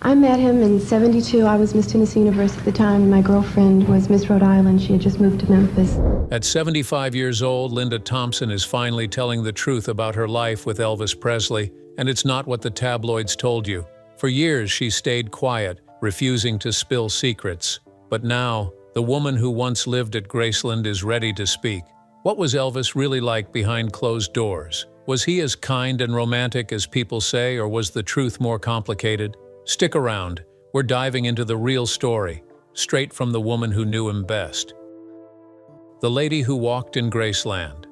I met him in '72. I was Miss Tennessee Universe at the time, and my girlfriend was Miss Rhode Island. She had just moved to Memphis. At 75 years old, Linda Thompson is finally telling the truth about her life with Elvis Presley, and it's not what the tabloids told you. For years, she stayed quiet, refusing to spill secrets. But now, the woman who once lived at Graceland is ready to speak. What was Elvis really like behind closed doors? Was he as kind and romantic as people say, or was the truth more complicated? Stick around. We're diving into the real story, straight from the woman who knew him best. The lady who walked in Graceland.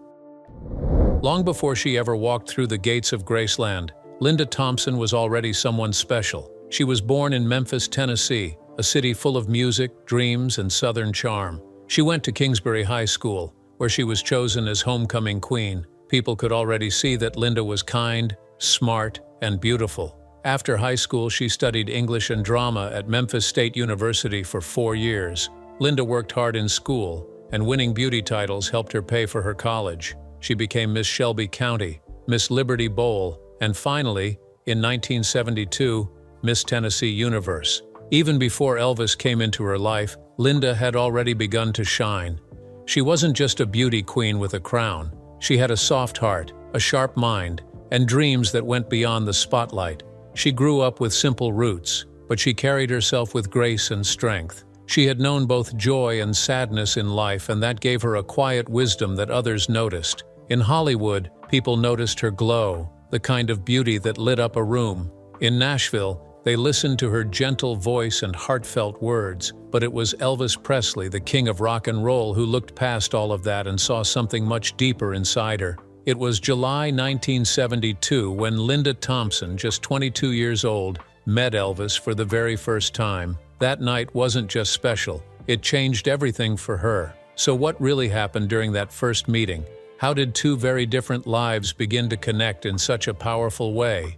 Long before she ever walked through the gates of Graceland, Linda Thompson was already someone special. She was born in Memphis, Tennessee, a city full of music, dreams, and Southern charm. She went to Kingsbury High School, where she was chosen as homecoming queen. People could already see that Linda was kind, smart, and beautiful. After high school, she studied English and drama at Memphis State University for 4 years. Linda worked hard in school, and winning beauty titles helped her pay for her college. She became Miss Shelby County, Miss Liberty Bowl, and finally, in 1972, Miss Tennessee Universe. Even before Elvis came into her life, Linda had already begun to shine. She wasn't just a beauty queen with a crown. She had a soft heart, a sharp mind, and dreams that went beyond the spotlight. She grew up with simple roots, but she carried herself with grace and strength. She had known both joy and sadness in life, and that gave her a quiet wisdom that others noticed. In Hollywood, people noticed her glow, the kind of beauty that lit up a room. In Nashville, they listened to her gentle voice and heartfelt words, but it was Elvis Presley, the king of rock and roll, who looked past all of that and saw something much deeper inside her. It was July 1972 when Linda Thompson, just 22 years old, met Elvis for the very first time. That night wasn't just special, it changed everything for her. So what really happened during that first meeting? How did two very different lives begin to connect in such a powerful way?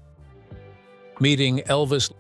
Meeting Elvis.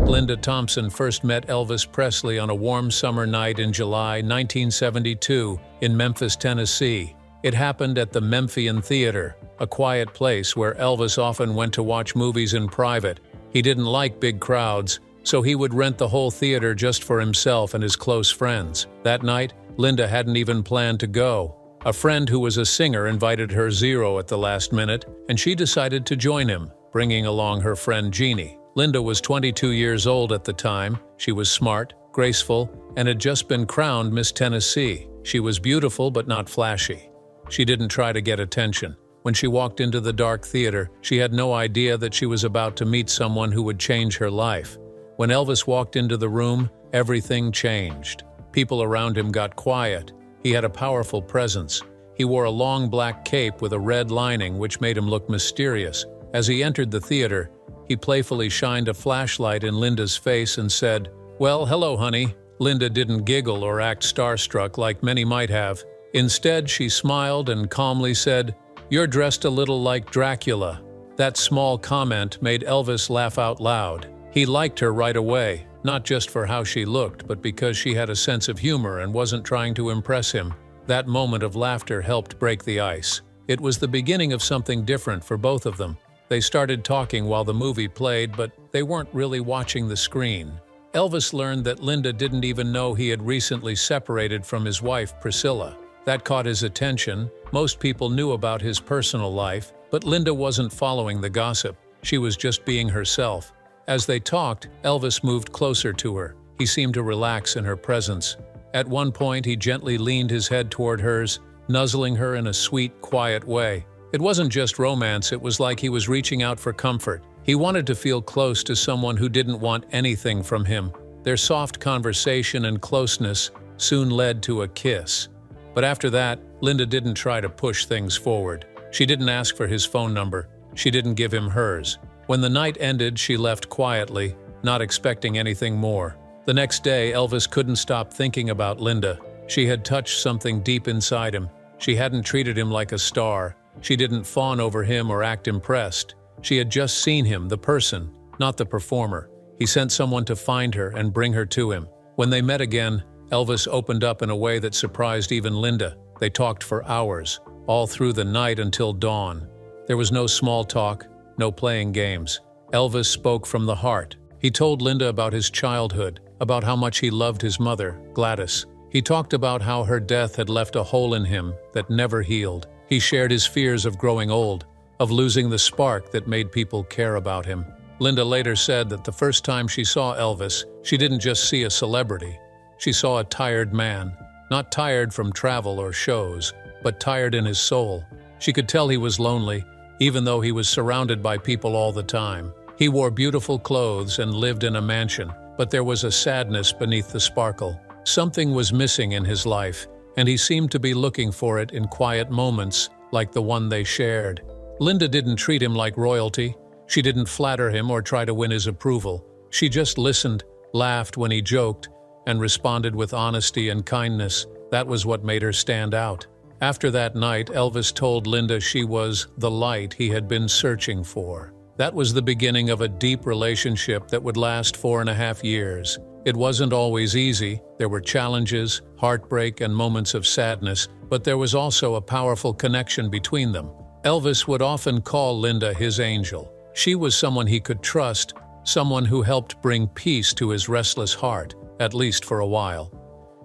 Linda Thompson first met Elvis Presley on a warm summer night in July 1972 in Memphis, Tennessee. It happened at the Memphian Theater, a quiet place where Elvis often went to watch movies in private. He didn't like big crowds, so he would rent the whole theater just for himself and his close friends. That night, Linda hadn't even planned to go. A friend who was a singer invited her Zero at the last minute, and she decided to join him, bringing along her friend Jeannie. Linda was 22 years old at the time. She was smart, graceful, and had just been crowned Miss Tennessee. She was beautiful but not flashy. She didn't try to get attention. When she walked into the dark theater, she had no idea that she was about to meet someone who would change her life. When Elvis walked into the room, everything changed. People around him got quiet. He had a powerful presence. He wore a long black cape with a red lining, which made him look mysterious. As he entered the theater, he playfully shined a flashlight in Linda's face and said, "Well, hello, honey." Linda didn't giggle or act starstruck like many might have. Instead, she smiled and calmly said, "You're dressed a little like Dracula." That small comment made Elvis laugh out loud. He liked her right away, not just for how she looked, but because she had a sense of humor and wasn't trying to impress him. That moment of laughter helped break the ice. It was the beginning of something different for both of them. They started talking while the movie played, but they weren't really watching the screen. Elvis learned that Linda didn't even know he had recently separated from his wife, Priscilla. That caught his attention. Most people knew about his personal life, but Linda wasn't following the gossip. She was just being herself. As they talked, Elvis moved closer to her. He seemed to relax in her presence. At one point, he gently leaned his head toward hers, nuzzling her in a sweet, quiet way. It wasn't just romance, it was like he was reaching out for comfort. He wanted to feel close to someone who didn't want anything from him. Their soft conversation and closeness soon led to a kiss. But after that, Linda didn't try to push things forward. She didn't ask for his phone number. She didn't give him hers. When the night ended, she left quietly, not expecting anything more. The next day, Elvis couldn't stop thinking about Linda. She had touched something deep inside him. She hadn't treated him like a star. She didn't fawn over him or act impressed. She had just seen him, the person, not the performer. He sent someone to find her and bring her to him. When they met again, Elvis opened up in a way that surprised even Linda. They talked for hours, all through the night until dawn. There was no small talk, no playing games. Elvis spoke from the heart. He told Linda about his childhood, about how much he loved his mother, Gladys. He talked about how her death had left a hole in him that never healed. He shared his fears of growing old, of losing the spark that made people care about him. Linda later said that the first time she saw Elvis, she didn't just see a celebrity. She saw a tired man, not tired from travel or shows, but tired in his soul. She could tell he was lonely, even though he was surrounded by people all the time. He wore beautiful clothes and lived in a mansion, but there was a sadness beneath the sparkle. Something was missing in his life, and he seemed to be looking for it in quiet moments like the one they shared. Linda didn't treat him like royalty. She didn't flatter him or try to win his approval. She just listened, laughed when he joked, and responded with honesty and kindness. That was what made her stand out. After that night, Elvis told Linda she was the light he had been searching for. That was the beginning of a deep relationship that would last 4.5 years. It wasn't always easy. There were challenges, heartbreak, and moments of sadness, but there was also a powerful connection between them. Elvis would often call Linda his angel. She was someone he could trust, someone who helped bring peace to his restless heart, at least for a while.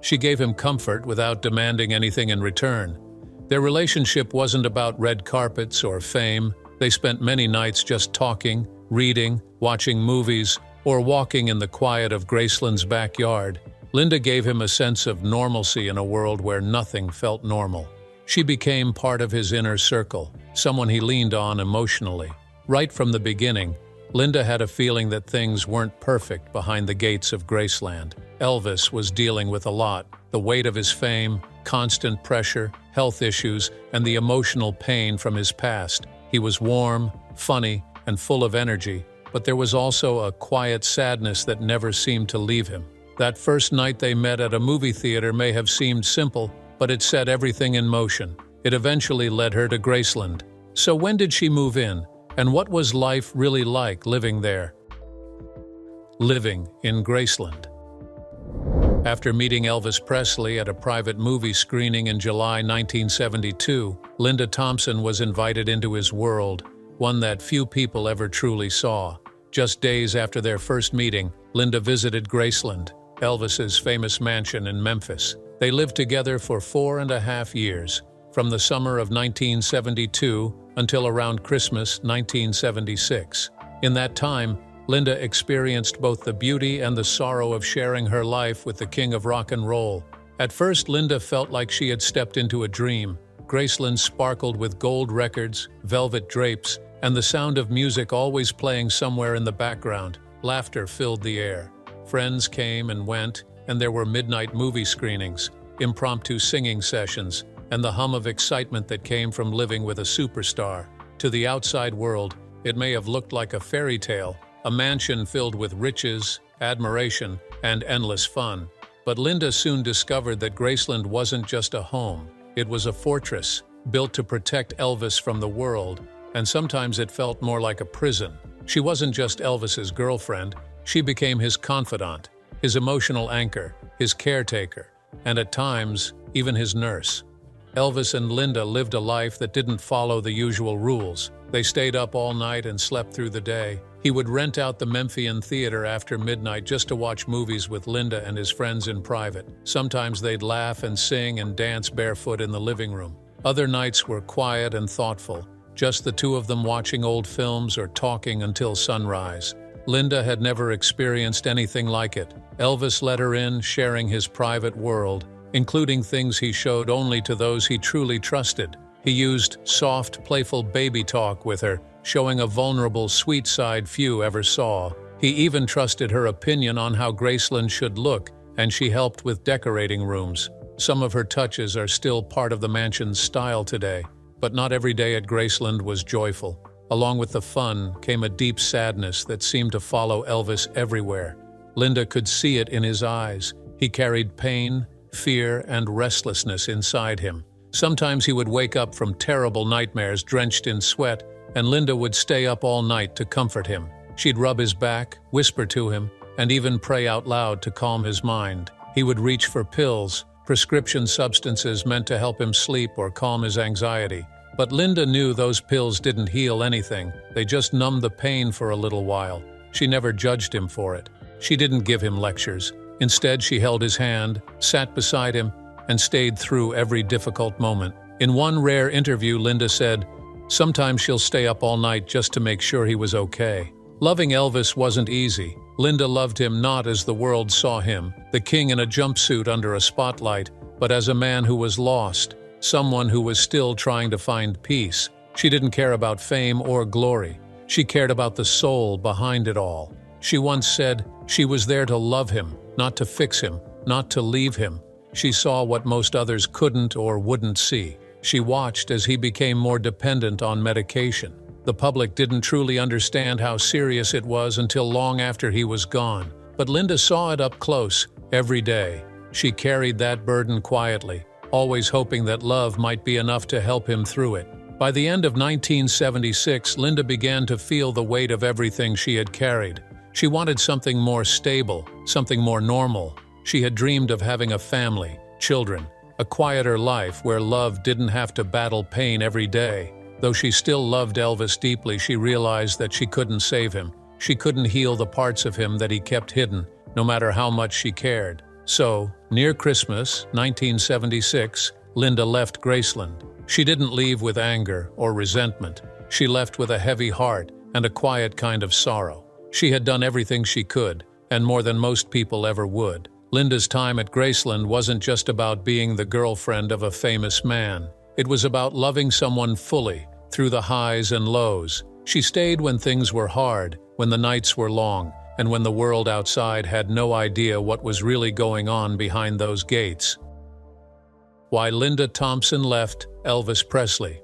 She gave him comfort without demanding anything in return. Their relationship wasn't about red carpets or fame. They spent many nights just talking, reading, watching movies, or walking in the quiet of Graceland's backyard. Linda gave him a sense of normalcy in a world where nothing felt normal. She became part of his inner circle, someone he leaned on emotionally. Right from the beginning, Linda had a feeling that things weren't perfect behind the gates of Graceland. Elvis was dealing with a lot: the weight of his fame, constant pressure, health issues, and the emotional pain from his past. He was warm, funny, and full of energy, but there was also a quiet sadness that never seemed to leave him. That first night they met at a movie theater may have seemed simple, but it set everything in motion. It eventually led her to Graceland. So when did she move in? And what was life really like living there? Living in Graceland. After meeting Elvis Presley at a private movie screening in July 1972, Linda Thompson was invited into his world, one that few people ever truly saw. Just days after their first meeting, Linda visited Graceland, Elvis's famous mansion in Memphis. They lived together for 4.5 years, from the summer of 1972 until around Christmas 1976. In that time, Linda experienced both the beauty and the sorrow of sharing her life with the king of rock and roll. At first, Linda felt like she had stepped into a dream. Graceland sparkled with gold records, velvet drapes, and the sound of music always playing somewhere in the background. Laughter filled the air. Friends came and went, and there were midnight movie screenings, impromptu singing sessions, and the hum of excitement that came from living with a superstar. To the outside world, it may have looked like a fairy tale, a mansion filled with riches, admiration, and endless fun. But Linda soon discovered that Graceland wasn't just a home. It was a fortress, built to protect Elvis from the world, and sometimes it felt more like a prison. She wasn't just Elvis's girlfriend, she became his confidant, his emotional anchor, his caretaker, and at times, even his nurse. Elvis and Linda lived a life that didn't follow the usual rules. They stayed up all night and slept through the day. He would rent out the Memphian Theater after midnight just to watch movies with Linda and his friends in private. Sometimes they'd laugh and sing and dance barefoot in the living room. Other nights were quiet and thoughtful, just the two of them watching old films or talking until sunrise. Linda had never experienced anything like it. Elvis let her in, sharing his private world, including things he showed only to those he truly trusted. He used soft, playful baby talk with her, showing a vulnerable, sweet side few ever saw. He even trusted her opinion on how Graceland should look, and she helped with decorating rooms. Some of her touches are still part of the mansion's style today, but not every day at Graceland was joyful. Along with the fun came a deep sadness that seemed to follow Elvis everywhere. Linda could see it in his eyes. He carried pain, fear, and restlessness inside him. Sometimes he would wake up from terrible nightmares drenched in sweat, and Linda would stay up all night to comfort him. She'd rub his back, whisper to him, and even pray out loud to calm his mind. He would reach for pills, prescription substances meant to help him sleep or calm his anxiety. But Linda knew those pills didn't heal anything. They just numbed the pain for a little while. she never judged him for it. She didn't give him lectures. Instead, she held his hand, sat beside him, and stayed through every difficult moment. In one rare interview, Linda said, "Sometimes she'll stay up all night just to make sure he was okay." Loving Elvis wasn't easy. Linda loved him not as the world saw him, the king in a jumpsuit under a spotlight, but as a man who was lost, someone who was still trying to find peace. She didn't care about fame or glory. She cared about the soul behind it all. She once said she was there to love him, not to fix him, not to leave him. She saw what most others couldn't or wouldn't see. She watched as he became more dependent on medication. The public didn't truly understand how serious it was until long after he was gone. But Linda saw it up close, every day. She carried that burden quietly, always hoping that love might be enough to help him through it. By the end of 1976, Linda began to feel the weight of everything she had carried. She wanted something more stable, something more normal. She had dreamed of having a family, children, a quieter life where love didn't have to battle pain every day. Though she still loved Elvis deeply, she realized that she couldn't save him. She couldn't heal the parts of him that he kept hidden, no matter how much she cared. So, near Christmas, 1976, Linda left Graceland. She didn't leave with anger or resentment. She left with a heavy heart and a quiet kind of sorrow. She had done everything she could, and more than most people ever would. Linda's time at Graceland wasn't just about being the girlfriend of a famous man. It was about loving someone fully, through the highs and lows. She stayed when things were hard, when the nights were long, and when the world outside had no idea what was really going on behind those gates. Why Linda Thompson left Elvis Presley.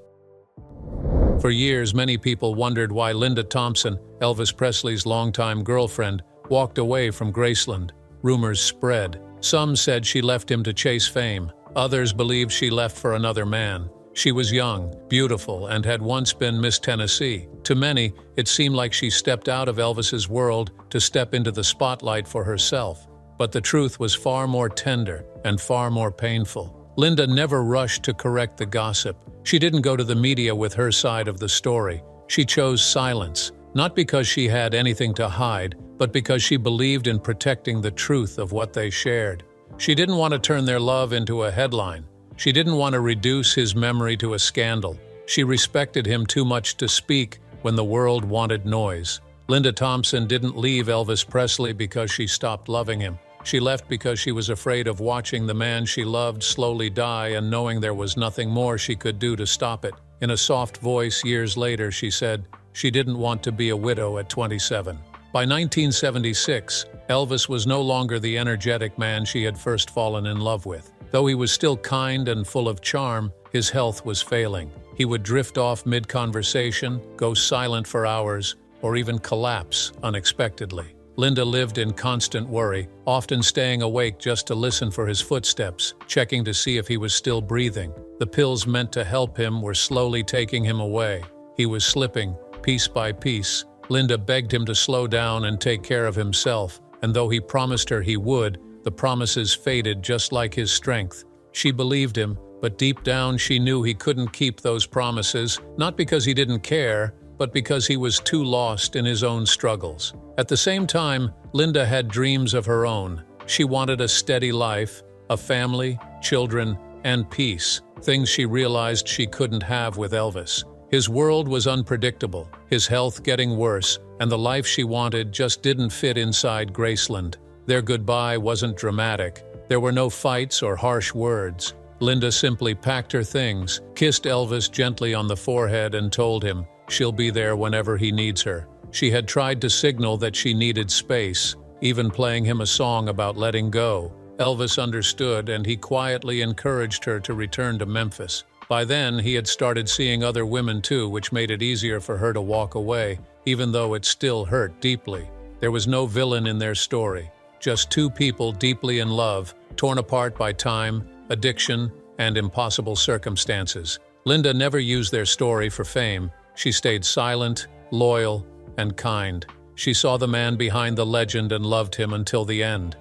For years, many people wondered why Linda Thompson, Elvis Presley's longtime girlfriend, walked away from Graceland. Rumors spread. Some said she left him to chase fame. Others believed she left for another man. She was young, beautiful, and had once been Miss Tennessee. To many, it seemed like she stepped out of Elvis's world to step into the spotlight for herself. But the truth was far more tender and far more painful. Linda never rushed to correct the gossip. She didn't go to the media with her side of the story. She chose silence, not because she had anything to hide, but because she believed in protecting the truth of what they shared. She didn't want to turn their love into a headline. She didn't want to reduce his memory to a scandal. She respected him too much to speak when the world wanted noise. Linda Thompson didn't leave Elvis Presley because she stopped loving him. She left because she was afraid of watching the man she loved slowly die and knowing there was nothing more she could do to stop it. In a soft voice years later, she said she didn't want to be a widow at 27. By 1976, Elvis was no longer the energetic man she had first fallen in love with. Though he was still kind and full of charm, his health was failing. He would drift off mid-conversation, go silent for hours, or even collapse unexpectedly. Linda lived in constant worry, often staying awake just to listen for his footsteps, checking to see if he was still breathing. The pills meant to help him were slowly taking him away. He was slipping, piece by piece. Linda begged him to slow down and take care of himself, and though he promised her he would, the promises faded just like his strength. She believed him, but deep down she knew he couldn't keep those promises, not because he didn't care, but because he was too lost in his own struggles. At the same time, Linda had dreams of her own. She wanted a steady life, a family, children, and peace, things she realized she couldn't have with Elvis. His world was unpredictable, his health getting worse, and the life she wanted just didn't fit inside Graceland. Their goodbye wasn't dramatic. There were no fights or harsh words. Linda simply packed her things, kissed Elvis gently on the forehead, and told him she'll be there whenever he needs her. She had tried to signal that she needed space, even playing him a song about letting go. Elvis understood, and he quietly encouraged her to return to Memphis. By then, he had started seeing other women too, which made it easier for her to walk away, even though it still hurt deeply. There was no villain in their story, just two people deeply in love, torn apart by time, addiction, and impossible circumstances. Linda never used their story for fame. She stayed silent, loyal, and kind. She saw the man behind the legend and loved him until the end.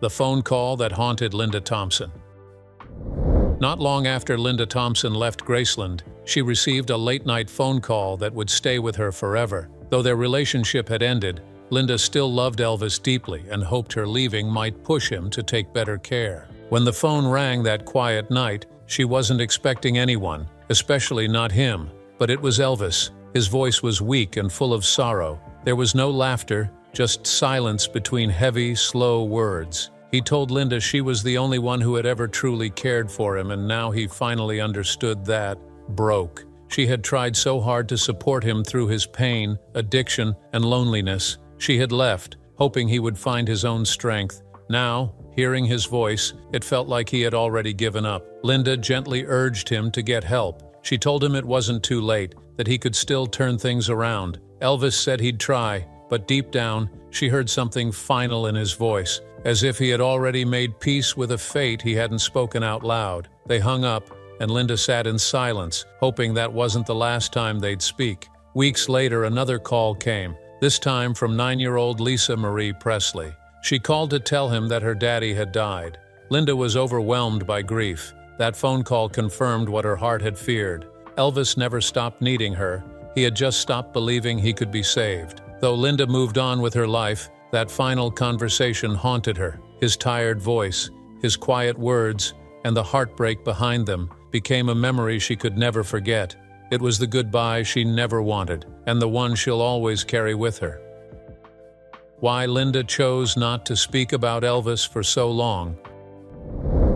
The phone call that haunted Linda Thompson. Not long after Linda Thompson left Graceland, she received a late-night phone call that would stay with her forever. Though their relationship had ended, Linda still loved Elvis deeply and hoped her leaving might push him to take better care. When the phone rang that quiet night, she wasn't expecting anyone, especially not him, but it was Elvis. His voice was weak and full of sorrow. There was no laughter, just silence between heavy, slow words. He told Linda she was the only one who had ever truly cared for him, and now he finally understood that. Broke. She had tried so hard to support him through his pain, addiction, and loneliness. She had left, hoping he would find his own strength. Now, hearing his voice, it felt like he had already given up. Linda gently urged him to get help. She told him it wasn't too late, that he could still turn things around. Elvis said he'd try, but deep down, she heard something final in his voice, as if he had already made peace with a fate he hadn't spoken out loud. They hung up, and Linda sat in silence, hoping that wasn't the last time they'd speak. Weeks later, another call came, this time from 9-year-old Lisa Marie Presley. She called to tell him that her daddy had died. Linda was overwhelmed by grief. That phone call confirmed what her heart had feared. Elvis never stopped needing her. He had just stopped believing he could be saved. Though Linda moved on with her life, that final conversation haunted her. His tired voice, his quiet words, and the heartbreak behind them became a memory she could never forget. It was the goodbye she never wanted, and the one she'll always carry with her. Why Linda chose not to speak about Elvis for so long.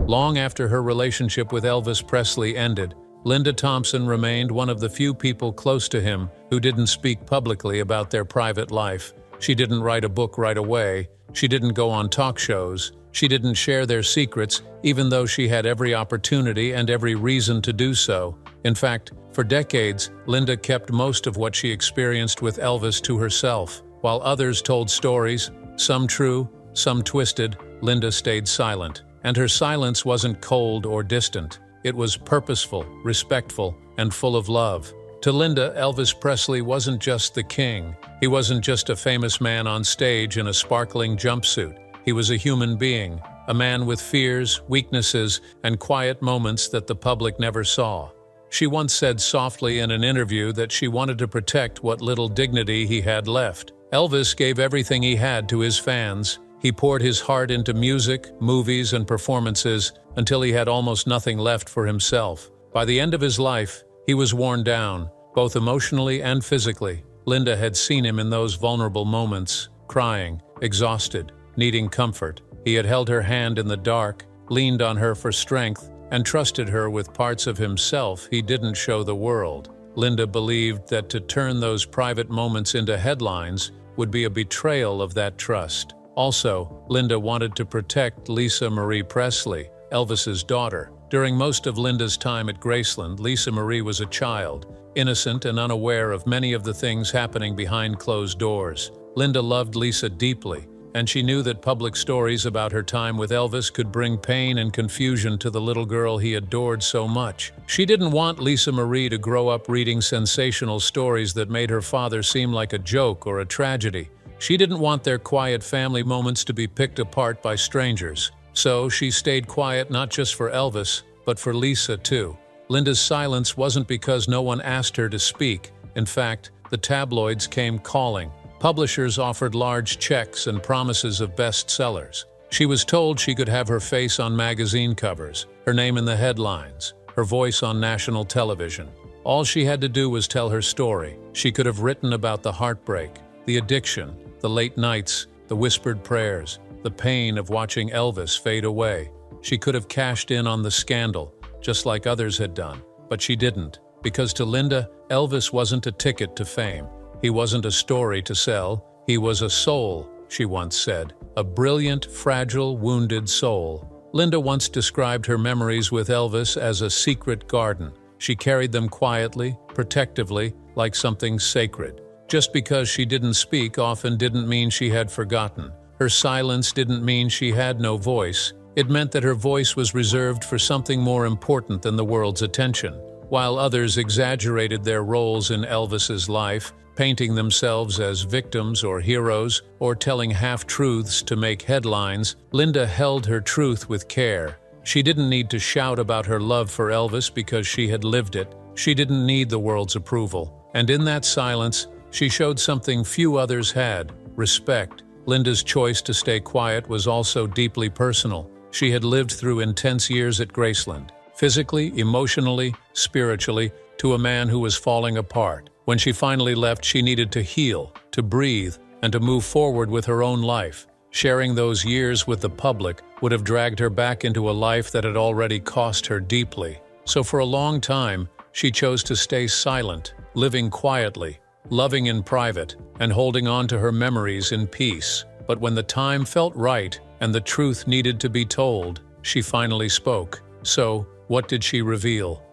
Long after her relationship with Elvis Presley ended, Linda Thompson remained one of the few people close to him who didn't speak publicly about their private life. She didn't write a book right away. She didn't go on talk shows. She didn't share their secrets, even though she had every opportunity and every reason to do so. In fact, for decades, Linda kept most of what she experienced with Elvis to herself. While others told stories, some true, some twisted, Linda stayed silent. And her silence wasn't cold or distant. It was purposeful, respectful, and full of love. To Linda, Elvis Presley wasn't just the king. He wasn't just a famous man on stage in a sparkling jumpsuit. He was a human being, a man with fears, weaknesses, and quiet moments that the public never saw. She once said softly in an interview that she wanted to protect what little dignity he had left. Elvis gave everything he had to his fans. He poured his heart into music, movies, and performances until he had almost nothing left for himself. By the end of his life, he was worn down, both emotionally and physically. Linda had seen him in those vulnerable moments, crying, exhausted, needing comfort. He had held her hand in the dark, leaned on her for strength, and trusted her with parts of himself he didn't show the world. Linda believed that to turn those private moments into headlines would be a betrayal of that trust. Also, Linda wanted to protect Lisa Marie Presley, Elvis's daughter. During most of Linda's time at Graceland, Lisa Marie was a child, innocent and unaware of many of the things happening behind closed doors. Linda loved Lisa deeply, and she knew that public stories about her time with Elvis could bring pain and confusion to the little girl he adored so much. She didn't want Lisa Marie to grow up reading sensational stories that made her father seem like a joke or a tragedy. She didn't want their quiet family moments to be picked apart by strangers. So she stayed quiet not just for Elvis, but for Lisa too. Linda's silence wasn't because no one asked her to speak. In fact, the tabloids came calling. Publishers offered large checks and promises of bestsellers. She was told she could have her face on magazine covers, her name in the headlines, her voice on national television. All she had to do was tell her story. She could have written about the heartbreak, the addiction, the late nights, the whispered prayers, the pain of watching Elvis fade away. She could have cashed in on the scandal, just like others had done. But she didn't, because to Linda, Elvis wasn't a ticket to fame. He wasn't a story to sell. He was a soul, she once said. A brilliant, fragile, wounded soul. Linda once described her memories with Elvis as a secret garden. She carried them quietly, protectively, like something sacred. Just because she didn't speak often didn't mean she had forgotten. Her silence didn't mean she had no voice. It meant that her voice was reserved for something more important than the world's attention. While others exaggerated their roles in Elvis's life, painting themselves as victims or heroes, or telling half-truths to make headlines, Linda held her truth with care. She didn't need to shout about her love for Elvis because she had lived it. She didn't need the world's approval. And in that silence, She showed something few others had: respect. Linda's choice to stay quiet was also deeply personal. She had lived through intense years at Graceland, physically, emotionally, spiritually, to a man who was falling apart. When she finally left, she needed to heal, to breathe, and to move forward with her own life. Sharing those years with the public would have dragged her back into a life that had already cost her deeply. So for a long time, she chose to stay silent, living quietly, loving in private, and holding on to her memories in peace. But when the time felt right and the truth needed to be told, she finally spoke. So, what did she reveal?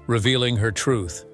Revealing her truth.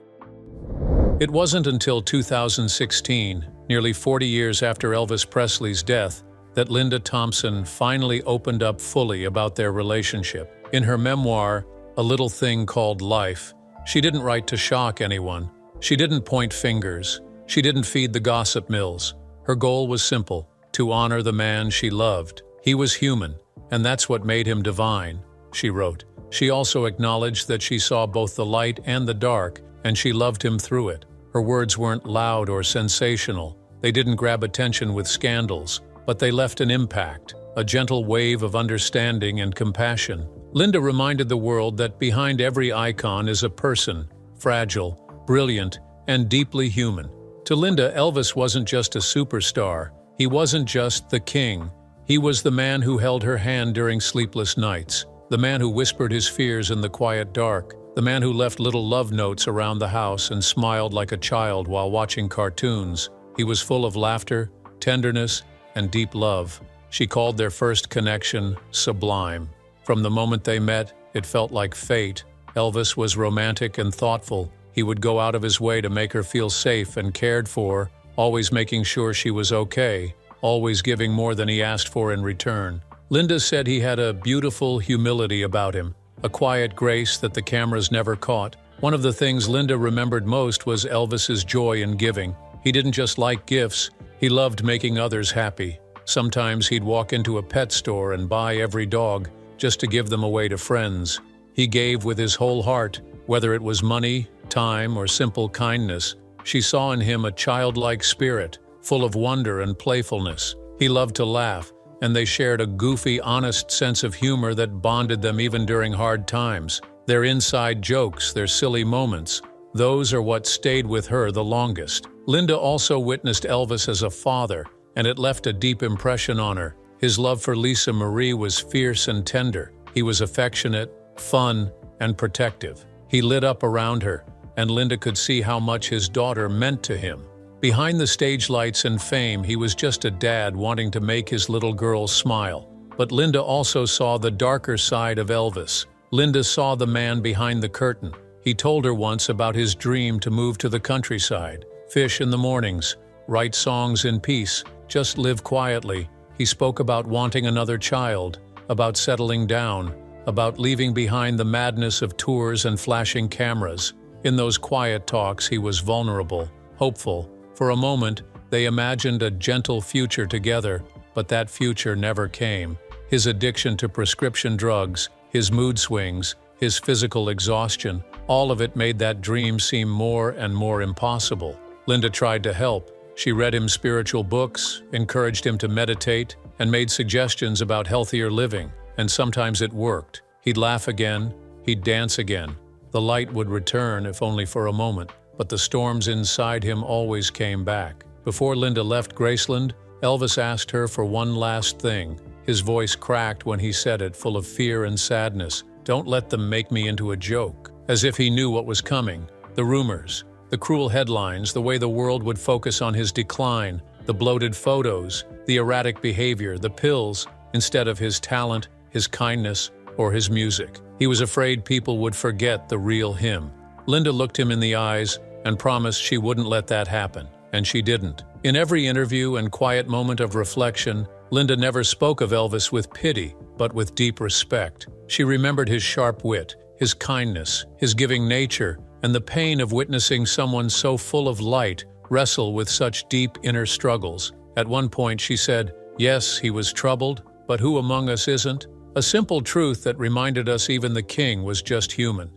It wasn't until 2016, nearly 40 years after Elvis Presley's death, that Linda Thompson finally opened up fully about their relationship. In her memoir, A Little Thing Called Life, she didn't write to shock anyone. She didn't point fingers. She didn't feed the gossip mills. Her goal was simple: to honor the man she loved. He was human, and that's what made him divine, she wrote. She also acknowledged that she saw both the light and the dark, and she loved him through it. Her words weren't loud or sensational. They didn't grab attention with scandals, but they left an impact, a gentle wave of understanding and compassion. Linda reminded the world that behind every icon is a person, fragile, brilliant, and deeply human. To Linda, Elvis wasn't just a superstar. He wasn't just the king. He was the man who held her hand during sleepless nights, the man who whispered his fears in the quiet dark, the man who left little love notes around the house and smiled like a child while watching cartoons. He was full of laughter, tenderness, and deep love. She called their first connection sublime. From the moment they met, it felt like fate. Elvis was romantic and thoughtful. He would go out of his way to make her feel safe and cared for, always making sure she was okay, always giving more than he asked for in return. Linda said he had a beautiful humility about him, a quiet grace that the cameras never caught. One of the things Linda remembered most was Elvis's joy in giving. He didn't just like gifts, he loved making others happy. Sometimes he'd walk into a pet store and buy every dog just to give them away to friends. He gave with his whole heart, whether it was money, time, or simple kindness. She saw in him a childlike spirit, full of wonder and playfulness. He loved to laugh, and they shared a goofy, honest sense of humor that bonded them even during hard times. Their inside jokes, their silly moments, those are what stayed with her the longest. Linda also witnessed Elvis as a father, and it left a deep impression on her. His love for Lisa Marie was fierce and tender. He was affectionate, fun, and protective. He lit up around her, and Linda could see how much his daughter meant to him. Behind the stage lights and fame, he was just a dad wanting to make his little girl smile. But Linda also saw the darker side of Elvis. Linda saw the man behind the curtain. He told her once about his dream to move to the countryside, fish in the mornings, write songs in peace, just live quietly. He spoke about wanting another child, about settling down, about leaving behind the madness of tours and flashing cameras. In those quiet talks, he was vulnerable, hopeful. For a moment, they imagined a gentle future together, but that future never came. His addiction to prescription drugs, his mood swings, his physical exhaustion, all of it made that dream seem more and more impossible. Linda tried to help. She read him spiritual books, encouraged him to meditate, and made suggestions about healthier living. And sometimes it worked. He'd laugh again, he'd dance again. The light would return, if only for a moment, but the storms inside him always came back. Before Linda left Graceland, Elvis asked her for one last thing. His voice cracked when he said it, full of fear and sadness. "Don't let them make me into a joke." As if he knew what was coming. The rumors, the cruel headlines, the way the world would focus on his decline, the bloated photos, the erratic behavior, the pills, instead of his talent, his kindness, or his music. He was afraid people would forget the real him. Linda looked him in the eyes and promised she wouldn't let that happen, and she didn't. In every interview and quiet moment of reflection, Linda never spoke of Elvis with pity, but with deep respect. She remembered his sharp wit, his kindness, his giving nature, and the pain of witnessing someone so full of light wrestle with such deep inner struggles. At one point she said, "Yes, he was troubled, but who among us isn't?" A simple truth that reminded us even the king was just human.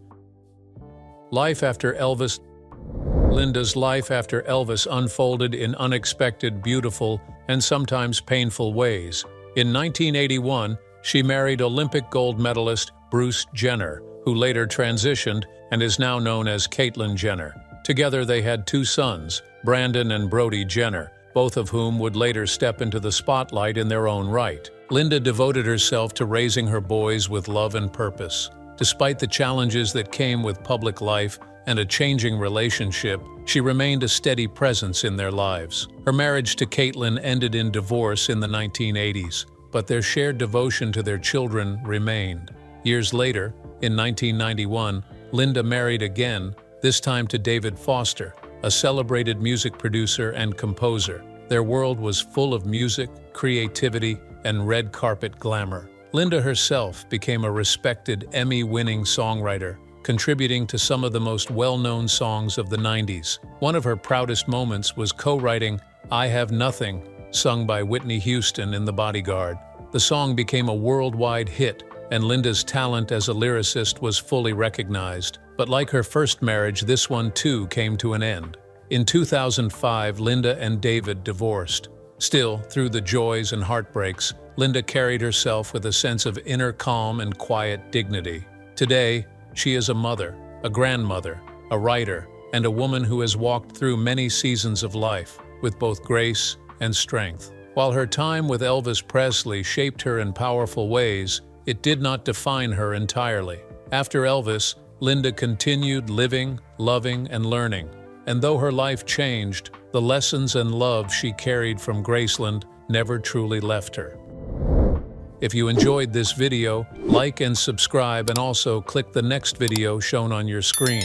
Life after Elvis. Linda's life after Elvis unfolded in unexpected, beautiful, and sometimes painful ways. In 1981, she married Olympic gold medalist Bruce Jenner, who later transitioned and is now known as Caitlyn Jenner. Together they had two sons, Brandon and Brody Jenner, both of whom would later step into the spotlight in their own right. Linda devoted herself to raising her boys with love and purpose. Despite the challenges that came with public life and a changing relationship, she remained a steady presence in their lives. Her marriage to Caitlyn ended in divorce in the 1980s, but their shared devotion to their children remained. Years later, in 1991, Linda married again, this time to David Foster, a celebrated music producer and composer. Their world was full of music, creativity, and red carpet glamour. Linda herself became a respected Emmy-winning songwriter, contributing to some of the most well-known songs of the 90s. One of her proudest moments was co-writing "I Have Nothing," sung by Whitney Houston in The Bodyguard. The song became a worldwide hit, and Linda's talent as a lyricist was fully recognized. But like her first marriage, this one too came to an end. In 2005, Linda and David divorced. Still, through the joys and heartbreaks, Linda carried herself with a sense of inner calm and quiet dignity. Today, she is a mother, a grandmother, a writer, and a woman who has walked through many seasons of life with both grace and strength. While her time with Elvis Presley shaped her in powerful ways, it did not define her entirely. After Elvis, Linda continued living, loving, and learning. And though her life changed, the lessons and love she carried from Graceland never truly left her. If you enjoyed this video, like and subscribe, and also click the next video shown on your screen.